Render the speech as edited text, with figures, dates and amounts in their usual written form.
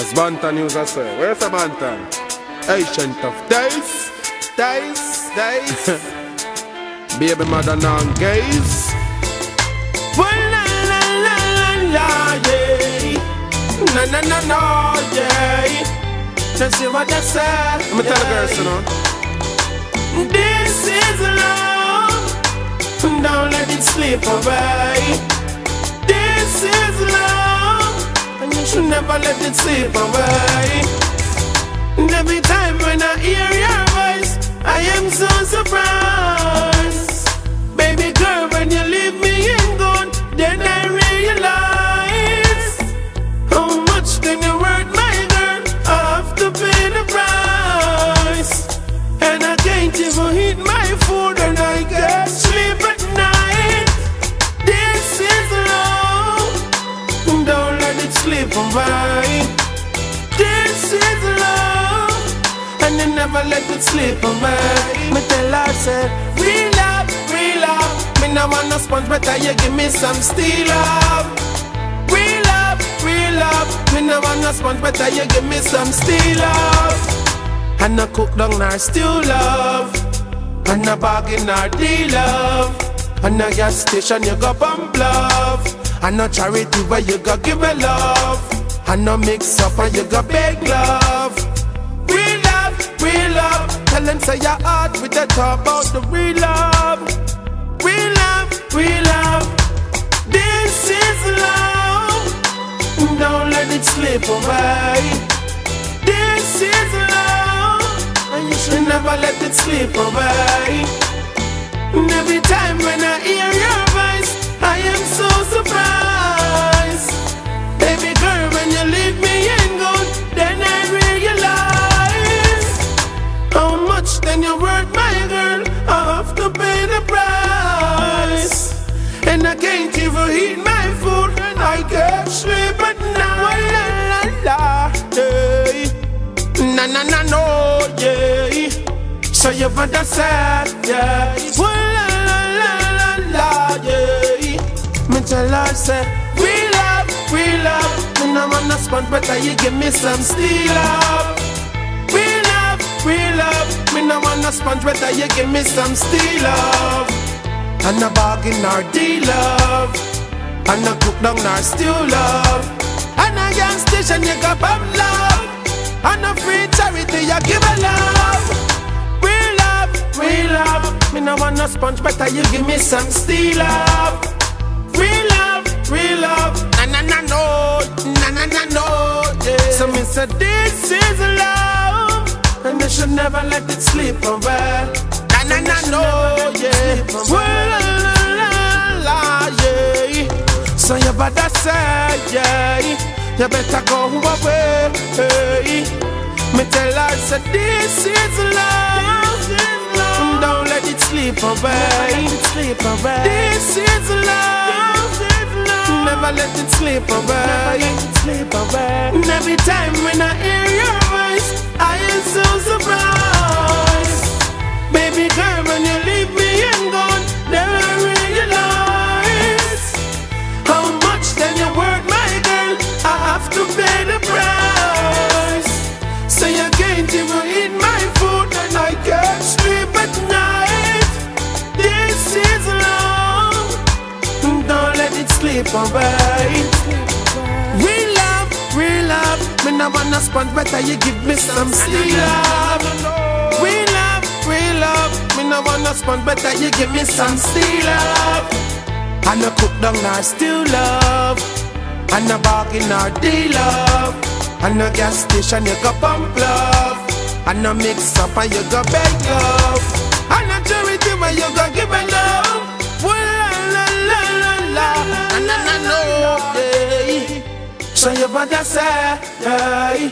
As Bantan used to say, where's the Bantan? Ancient of days, baby mother non gaze. Well, la la la la la, yeah. Na na na na, yeah. Just see what I said. Let me tell the girls, you know. This is love. Don't let it slip away. This is love, and you should never let it slip away. And every time when I hear your voice, I am so surprised. Baby girl, when you leave me and gone, then I realize how much then you hurt my girl. I have to pay the price, and I can't even eat my food, and I can't sleep at night. This is love, don't let it slip away. This is love, and you never let it slip away. Me tell her, say, real love, real love. Me no want no sponge, better you give me some steel love. Real love, real love. Me no want no sponge, better you give me some steel love. And no cook down nor stew love, and no bargain nor deal love. And no gas station you go pump love, and no charity where you go give a love. And no mix up and you go beg love. Real love, real love. Tell them say your heart with the talk about the real love. Real love, real love. This is love, don't let it slip away. This is love, and you should never let it slip away. And every time when I hear your voice, I am so surprised. Baby girl, when you leave me and gone, then I realize how much then you hurt my girl. I have to pay the price, and I can't even eat my food, and I can't sleep at night. La la la, yeah. Na na na no, yeah. So you better say, yeah. Well, la la la la la, yeah. Me tell her, say, real love, real love. Me no want no sponge, better you give me some steel love. Real love, real love. Me no want no sponge, better you give me some steel love. And no bargain nor deal love, and no cook down nor stew love. And no gas station you go pump love, and no free charity you give a love. Real love, real love. Me no want no sponge, better you give me some steel love. Real love, real love. Na na na no, na na na no, yeah. So me say this is love, and you should never let it slip away. Na na na no, yeah. Well, la la la, yeah. So you better say, yeah. You better go away, hey. Me tell her, say this is love, don't let it slip away. This is love, never let it slip away. And every time when I hear your voice, I am so surprised. Baby girl, when you leave me and gone, then I realize how much then you hurt my girl. I have to pay the price. So you can't even eat my food, and I can't sleep at night. This is love, don't let it slip away. Real love, real love. Me no want no sponge, better you give me some steel love. Real love, real love. Me no want no sponge, better you give me some steel love. And no cook down nor stew love, and no bargain nor deal love. And no gas station you go pump love, and no mix up and you go beg love. And no charity where you go give a love. Well, la la la la la, na na na no, yeah. So you better say, yeah.